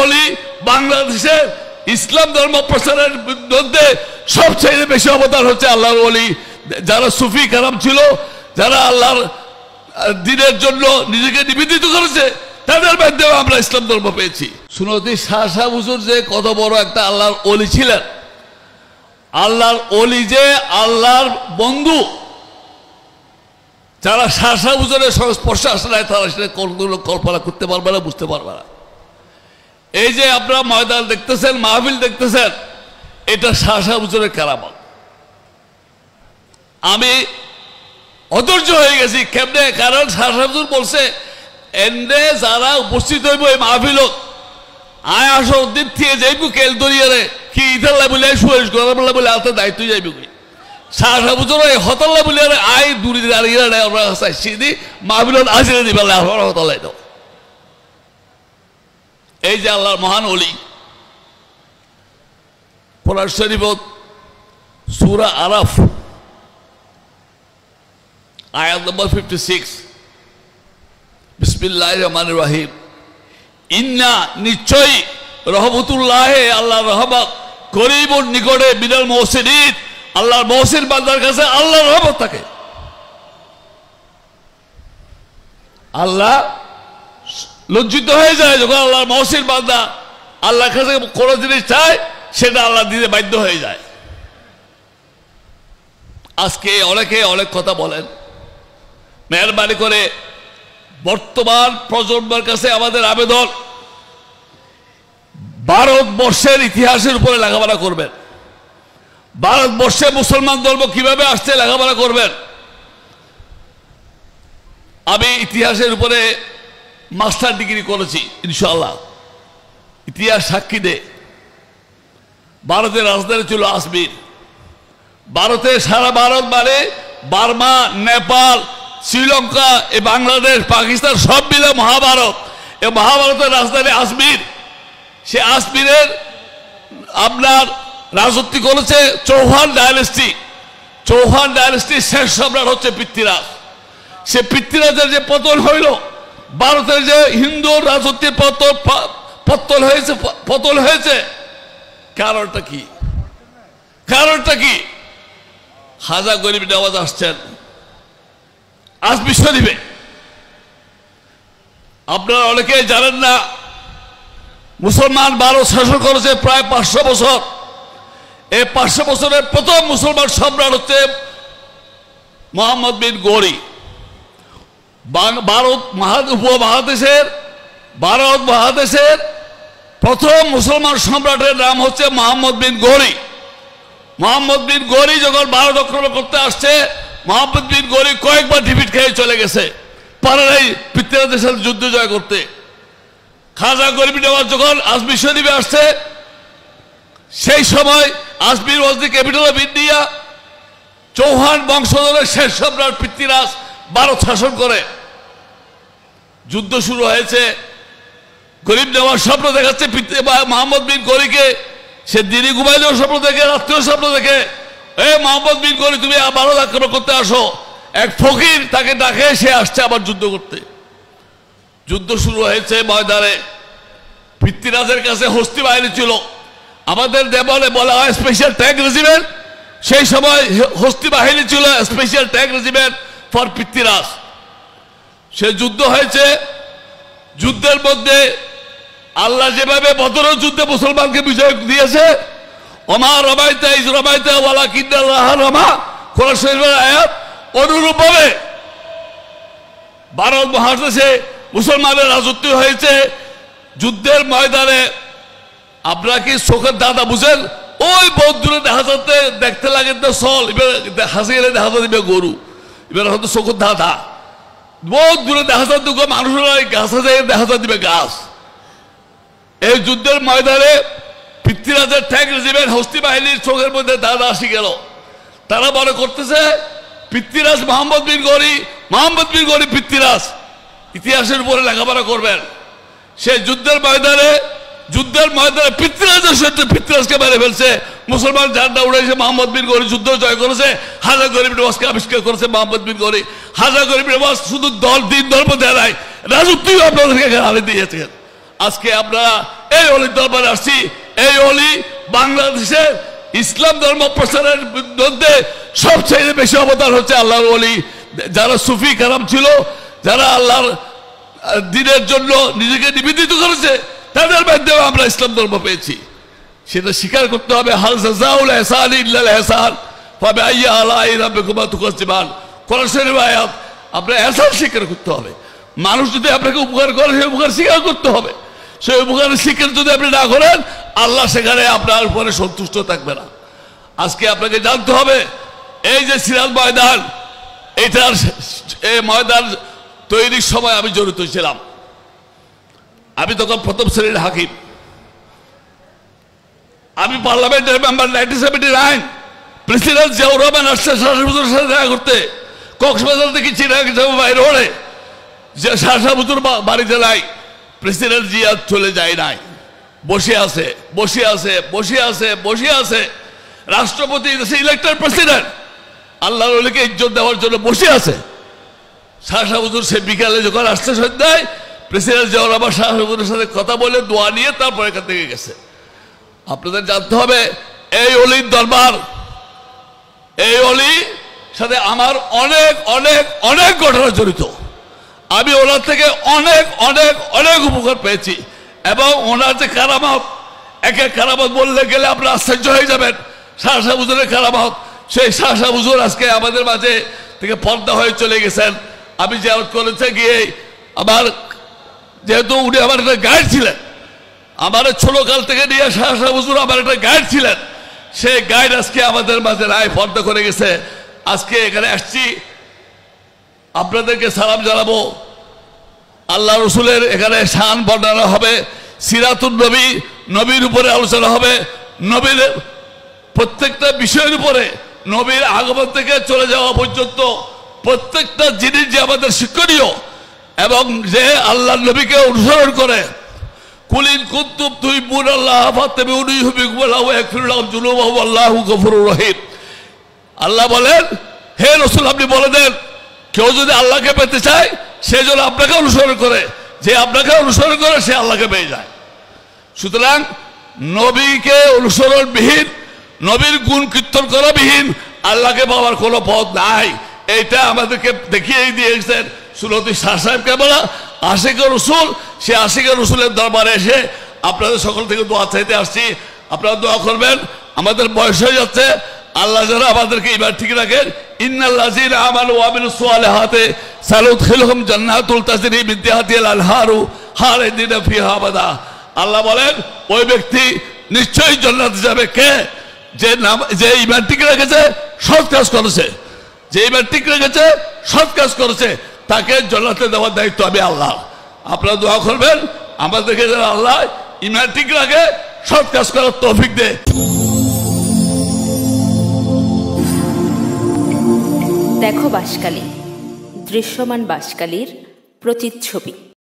অলি বাংলাদেশে ইসলাম ধর্ম প্রচারের মধ্যে সবচেয়ে বেশি অবদান হচ্ছে আল্লাহর অলি। যারা সুফি কারাম ছিল, যারা আল্লাহর দ্বীনের জন্য নিজেকে নিবেদিত করেছে, তাদের মাধ্যমে আমরা ইসলাম ধর্ম পেয়েছি। সুন্নতি শাহ সাহেব হুজুর যে কত বড় একটা আল্লাহর অলি ছিলেন, আল্লাহর অলি যে আল্লাহর বন্ধু, যারা শাহ সাহেব হুজুরের সংস্পর্শে আসে নাই তারা সেটা কল্পনা করতে পারবে না, বুঝতে পারবে না। এই যে আপনারা ময়দান দেখতেছেন, মাহফিল দেখতেছেন, এটা শাহ সাহেব হুজুরের কারামত। আমি অধৈর্য হয়ে গেছি কেমনে, কারণ শাহ সাহেব হুজুর বলছে এনে যারা উপস্থিত হইব এই মাহফিল আয় আসর দিক থেকে যাইব কেল দরিয়ারে কি ইতাল্লা বলে সুরেশ গরমলা বলে আলতে দায়িত্ব যাইব কি শাহ সাহেব হুজুর এই হতাল্লা বলে আয় দূরে দাঁড়িয়ে আমরা চাইছি দি মাহফিলত আসিয়ে দিবে হতাল্লাই দাও। এই যে আল্লাহর মহান অলি, কোরআন শরীফত সূরা আরাফ আয়াত নম্বর 56, বিসমিল্লাহির রহমানির রহিম, ইন্না নিশ্চয়ই রহমতুল্লাহ আল্লাহর রহমত করিবুন নিকটে মিনাল মুহসিনিন, আল্লাহর মুহসিন বান্দার কাছে আল্লাহর রহমত থাকে। আল্লাহ লজ্জিত হয়ে যায় যখন আল্লাহর মুহসিন বান্দা আল্লাহর কাছে কোনো জিনিস চায়, সেটা আল্লাহ দিতে বাধ্য হয়ে যায়। আজকে অনেকে অনেক কথা বলেন, মেহরবানি করে বর্তমান প্রজন্মের কাছে আমাদের আবেদন, ভারতবর্ষের ইতিহাসের উপরে লেখাপড়া করবেন। ভারতবর্ষে মুসলমান ধর্ম কিভাবে আসছে লেখাপড়া করবেন। আমি ইতিহাসের উপরে মাস্টার ডিগ্রি করেছি, ইনশাআল্লাহ ইতিহাস সাক্ষী দে। ভারতের রাজধানী ছিল আজমির। ভারতে সারা ভারত মানে বার্মা, নেপাল, শ্রীলঙ্কা, এই বাংলাদেশ, পাকিস্তান সব মিলে মহাভারত। এই মহাভারতের রাজধানী আজমির। সে আজমিরের আপনার রাজত্ব করেছে চৌহান ডায়নেস্টি। চৌহান ডায়নেস্টির শেষ সম্রাট হচ্ছে পৃথ্বীরাজ। সে পৃথ্বীরাজের যে পতন হইল, ভারতের যে হিন্দু রাজত্বের পতন হয়েছে, কারণটা কি? কারণটা কি? খাজা গরিব নওয়াজ আসছেন আজমির শরীফে। আপনারা অনেকেই জানেন না, মুসলমান ভারত শাসন করেছে প্রায় 500 বছর। এই 500 বছরের প্রথম মুসলমান সম্রাট হচ্ছে মোহাম্মদ বিন গৌরি। ভারত মহাদেশের প্রথম মুসলমান সম্রাটের নাম হচ্ছে মোহাম্মদ বিন গৌরি। মোহাম্মদ বিন গৌরি যখন ভারত আক্রমণ করতে আসছে, মোহাম্মদ বিন গৌরি কয়েকবার ডিফিট খেয়ে চলে গেছে, পারে নাই পৃথ্বীরাজের সাথে যুদ্ধ জয় করতে। খাজা গরিব নওয়াজ যখন আজমির শরীফে আসছে, সেই সময় Ajmer was the capital of India. Chauhan বংশধরের শেষ সম্রাট পৃথ্বীরাজ ভারত শাসন করে। যুদ্ধ শুরু হয়েছে। গরিব নওয়াজ স্বপ্ন দেখাচ্ছে মোহাম্মদ বিন গৌরিকে। সে দিনে ঘুমাইলেও স্বপ্ন দেখে, রাত্রেও স্বপ্ন দেখে, মোহাম্মদ বিন গৌরি তুমি ভারত আক্রমণ করতে আসো। এক ফকির তাকে ডাকে, সে আসছে আবার যুদ্ধ করতে। যুদ্ধ শুরু হয়েছে ময়দানে। পৃথ্বীরাজের কাছে হস্তি বাহিনী ছিল, আমাদের দেবলে বলা হয় স্পেশাল ট্যাঙ্ক রেজিমেন্ট। সেই সময় হস্তি বাহিনী ছিল special tank regiment for Prithviraj. সে যুদ্ধ হয়েছে। যুদ্ধের মধ্যে আল্লাহ যেভাবে বদর যুদ্ধে মুসলমানকে বিজয় দিয়েছে, ওমা রমাইতা ইজ রমাইতা ওয়ালাকিন্নাল্লাহ রমা, কোরআন শরীফের আয়াত অনুরূপভাবে ভারত মহাদেশে মুসলমানের রাজত্ব হয়েছে। যুদ্ধের ময়দানে আপনারা কি চোখের দাদা বুঝেন? ওই বহুত দূরে দেখা যাচ্ছে, দেখতে লাগে তো চল, এবার হাসি গেলে দেখা যাবে গরু, এবার হয়তো চোখের দাদা বহুত দূরে দেখা যাচ্ছে মানুষেরা গাছে যায় দেখা যাবে গাছ। এই যুদ্ধের ময়দানে পৃথ্বীরাজের ট্যাঙ্ক রেজিমেন্ট হস্তি বাহিনীর চোখের মধ্যে দাদা আসি গেল। তারা মনে করতেছে পৃথ্বীরাজ মোহাম্মদ বিন গৌরি, মোহাম্মদ বিন গৌরি পৃথ্বীরাজ। ইতিহাসের উপরে লেখাপড়া করবেন। সে যুদ্ধের ময়দানে পৃথ্বীরাজের সাথে পৃথ্বীরাজকে মেরে ফেলছে। মুসলমান ঝান্ডা উড়াইছে, মোহাম্মদ বিন গৌরি যুদ্ধ জয় করেছে। হাজা গরিব নওয়াজকে আবিষ্কার করেছে মোহাম্মদ বিন গৌরি। হাজা গরিব নওয়াজ শুধু দিন ধর্ম দেয় নাই, রাজত্বও আপনাদেরকে হারিয়ে দিয়েছেন। আজকে আপনারা এই অলির দরবারে আসছি। এই অলি বাংলাদেশের ইসলাম ধর্ম প্রচারের মধ্যে সবচেয়ে বেশি অবদান হচ্ছে আল্লাহর অলি। যারা সুফি কারাম ছিল, যারা আল্লাহর দিনের জন্য নিজেকে নিবেদিত করেছে, তাদের মাধ্যমে আমরা ইসলাম ধর্ম পেয়েছি। সেটা স্বীকার করতে হবে। হাল জাযাউল ইহসান ইল্লাল ইহসান ফাবিআইয়ি আলাই রাব্বিকুমা তুকাজ্জিবান। কোরআন শরীফের আয়াত। আপনার ইহসান স্বীকার করতে হবে। মানুষ যদি আপনাকে উপকার করে, সেই উপকার স্বীকার করতে হবে। সেই উপকারের স্বীকার যদি আপনি না করেন, আল্লাহ সেখানে আপনার উপরে সন্তুষ্ট থাকবে না। আজকে আপনাকে জানতে হবে, এই যে সিরাজ ময়দান, এইটার এই ময়দান তৈরির সময় আমি জড়িত ছিলাম। আমি তখন প্রথম শ্রেণীর হাকিম। আমি পার্লামেন্টের মেম্বার 1979। প্রেসিডেন্ট জিয়াউর রহমান আসছে শাহসাবুজুর সাথে দেখা করতে। কক্সবাজার থেকে চিরাগ যাবো বাইরে ওড়ে, যে শাহসাবুজুর বাড়িতে নাই। প্রেসিডেন্ট জিয়া চলে যায় নাই, বসে আছে, বসে আছে, বসে আছে, বসে আছে। রাষ্ট্রপতি ইলেক্টেড প্রেসিডেন্ট আল্লাহর ওলিকে ইজ্জত দেওয়ার জন্য বসে আছে। শাহসাবুজুর সে বিকালে যখন আসতে সন্ধ্যায়, প্রেসিডেন্ট জিয়াউর রহমান শাহসাবুজুরের সাথে কথা বলে দোয়া নিয়ে তারপর এখান থেকে গেছে। আপনাদের জানতে হবে, এই অলির দরবার, এই অলি সাথে আমার অনেক অনেক অনেক ঘটনা জড়িত। আমি ওনার থেকে অনেক অনেক অনেক উপকার পেয়েছি। এবং ওনার যে কারামত, এক এক কারামত বললে গেলে আপনার আশ্চর্য হয়ে যাবেন। শাহসাবুজুরের কারামত, সেই শাহসাবুজুর আজকে আমাদের মাঝে থেকে পর্দা হয়ে চলে গেছেন। আমি জিয়ারত করেছে গিয়ে আমার, যেহেতু উনি আমার একটা গাইড ছিলেন, আমার ছোটকাল থেকে নিয়ে শাহসাবুজুর আমার একটা গাইড ছিলেন। সেই গাইড আজকে আমাদের মাঝে রায় পর্দা করে গেছে। আজকে এখানে আসছি, আপনাদেরকে সালাম জানাবো। আল্লাহ রসুলের এখানে শান বর্ণনা হবে, সিরাতুন নবী, নবীর উপরে আলোচনা হবে, নবীর প্রত্যেকটা বিষয়ের উপরে, নবীর আগমন থেকে চলে যাওয়া পর্যন্ত প্রত্যেকটা জিনিস যে আমাদের শিক্ষণীয়, এবং যে আল্লাহ নবীকে অনুসরণ করে। কুলিন কুনতুম তুহিব্বুনাল্লাহ ফাত্তাবিউনি ইউহিব্বুকুমুল্লাহু ওয়া ইয়াগফির লাকুম যুনুবাকুম আল্লাহু গফুরুর রহিম। আল্লাহ বলেন, হে রাসূল আপনি বলে দেন, কেউ যদি আল্লাহকে পেতে চায় সে যেন আপনাকে অনুসরণ করে। যে আপনাকে অনুসরণ করে সে আল্লাহকে পেয়ে যায়। সুতরাং নবীকে অনুসরণবিহীন, নবীর গুণ কীর্তন করাবিহীন আল্লাহকে পাওয়ার কোনো পথ নাই। এইটা আমাদেরকে দেখিয়ে দিয়েছেন সুরতি শাহ সাহেবকে বলা আশিকে রসুল। সে আশিকে রসুলের দরবারে এসে আপনাদের সকল থেকে দোয়া চাইতে আসছি। আপনারা দোয়া করবেন। আমাদের বয়স হয়ে যাচ্ছে, আল্লাহ যেন আমাদেরকে এবার ঠিক রাখেন। ইন্নাল্লাযীনা আমানু ওয়া আমিলুস সালিহাতি সানুদখিলুহুম জান্নাতুল তাজরি মিন তাহতিহাল আনহারু খালিদিনা ফিহা আবাদা। আল্লাহ বলেন, ওই ব্যক্তি নিশ্চয়ই জান্নাতে যাবে। কে? যে ঈমান ঠিক রেখেছে, সৎ কাজ করেছে। যে ঈমান ঠিক রেখেছে, সৎ কাজ করেছে, তাকে জান্নাতে দেওয়ার দায়িত্ব আমি আল্লাহ। আপনারা দোয়া করবেন আমাদেরকে যেন আল্লাহ ঈমান ঠিক রাখে, সৎ কাজ করার তৌফিক দেয়। দেখো বাঁশখালী, দৃশ্যমান বাঁশখালীর প্রতিচ্ছবি।